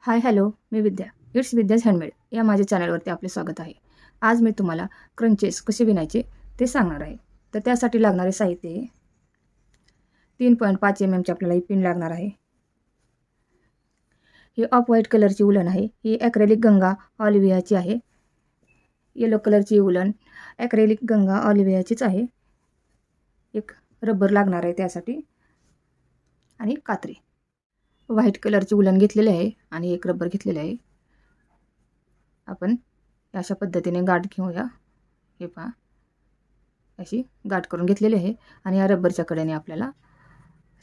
हाय hello, मी Vidya. It's Vidya's handmade या माझ्या चॅनलवरती आपले स्वागत आहे. आज मी तुम्हाला क्रंचेस कसे विणायचे ते सांगणार आहे. तर त्यासाठी लागणारे साहित्य 3.5 mm ची आपल्याला ही पिन लागणार आहे. ही ऑफ व्हाईट कलरची उलन आहे. ही ॲक्रेलिक गंगा ऑलिव्हियाची आहे. येलो कलरची उलन ॲक्रेलिक गंगा ऑलिव्हियाचीच आहे. एक रबर लागणार आहे त्यासाठी आणि कात्री. व्हाईट कलरची उलन घेतलेली आहे आणि एक रबर घेतलेले आहे. आपण अशा पद्धतीने गाठ घेऊया. हे पहा, अशी गाठ करून घेतलेली आहे आणि या रबरच्या कडेने आपल्याला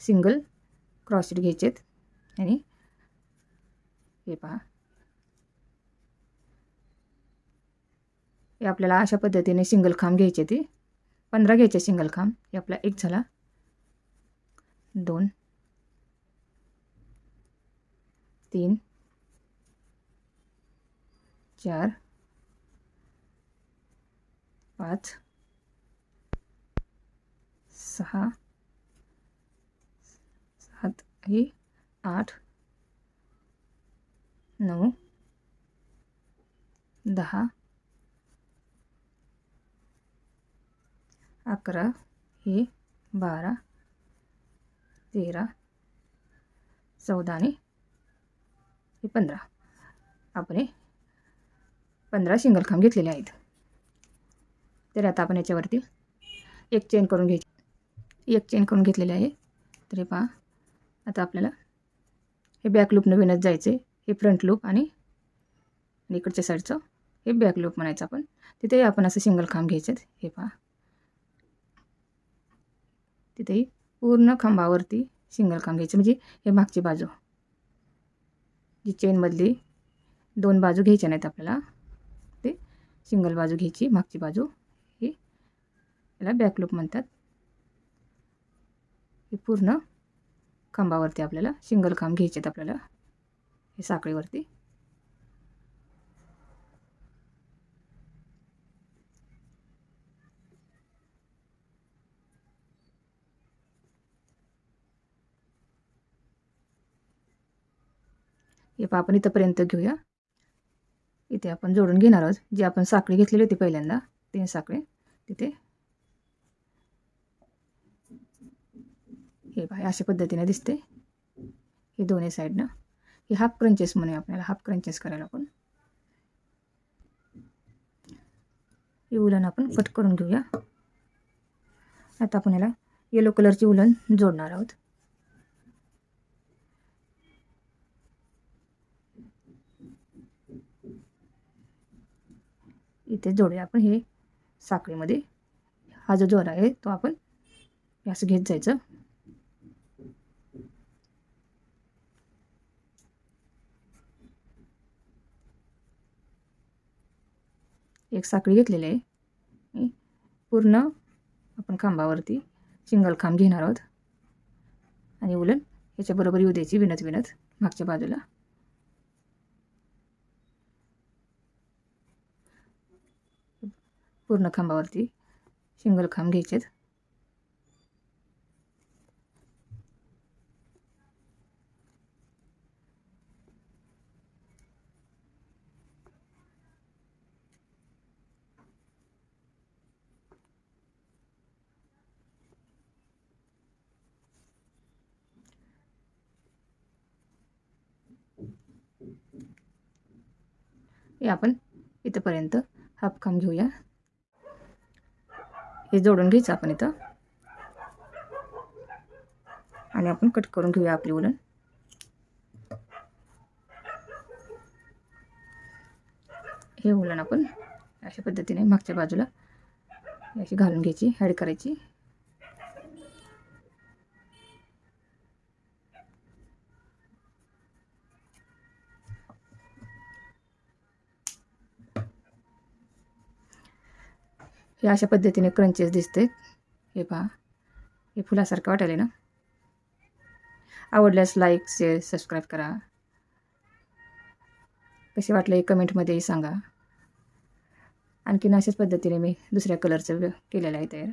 सिंगल क्रॉसेट घ्यायचेत आणि हे पहा, हे आपल्याला अशा पद्धतीने सिंगल खांब घ्यायचे. ते 15 घ्यायचे सिंगल खांब. हे आपला एक झाला, 2, 3, 4, 5, 6, 7, 8, 9, 10, 11, 12, 13, 14 आणि 15. आपण 15 सिंगल खांब घेतलेले आहेत. तर आता आपण याच्यावरती एक चेन करून घ्यायची. एक चेन करून घेतलेली आहे. तर हे पहा, आता आपल्याला हे बॅक लूपनं विणत जायचे. हे फ्रंट लूप आणि इकडच्या साईडचं हे बॅक लूप म्हणायचं आपण. तिथे आपण असं सिंगल खांब घ्यायचे. हे पहा, तिथेही पूर्ण खांबावरती सिंगल खांब घ्यायचे. म्हणजे हे मागची बाजू, जी चेनमधली 2 बाजू घ्यायच्या नाहीत आपल्याला, ते सिंगल बाजू घ्यायची. मागची बाजू ही याला बॅक लूप म्हणतात. हे पूर्ण खांबावरती आपल्याला सिंगल खांब घ्यायचे आहेत. आपल्याला हे साखळीवरती हे पहा, आपण इथंपर्यंत घेऊया. इथे आपण जोडून घेणार आहोत. जी आपण साखळी घेतलेली होती पहिल्यांदा, 3 साखळी तिथे हे पहा, अशा पद्धतीने दिसते. हे दोन्ही साईडनं हे हाफ क्रंचेस म्हणूया. आपल्याला हाफ क्रंचेस करायला आपण ही उलन आपण कट करून घेऊया. आता आपण याला येलो कलरची उलन जोडणार आहोत. इथे जोडूया आपण हे साखळीमध्ये. हा जो जोड आहे तो आपण असं घेत जायचं. एक साखळी घेतलेली आहे. पूर्ण आपण खांबावरती सिंगल खांब घेणार आहोत आणि उलन याच्याबरोबर येऊ द्यायची विणत विणत मागच्या बाजूला. पूर्ण खांबावरती सिंगल खांब घ्यायचेत. हे आपण इथंपर्यंत हाफ खांब घेऊया. हे जोडून घ्यायचं आपण इथं आणि आपण कट करून घेऊया आपली उलन. हे उलन आपण अशा पद्धतीने मागच्या बाजूला अशी घालून घ्यायची, ॲड करायची. हे अशा पद्धतीने क्रंचेस दिसते. हे पहा, हे फुलासारखं वाटायला ना. आवडल्यास लाईक, शेअर, सबस्क्राईब करा. कसे वाटले हे कमेंटमध्येही सांगा. आणखीन अशाच पद्धतीने मी दुसऱ्या कलरचं केलेलं आहे तयार.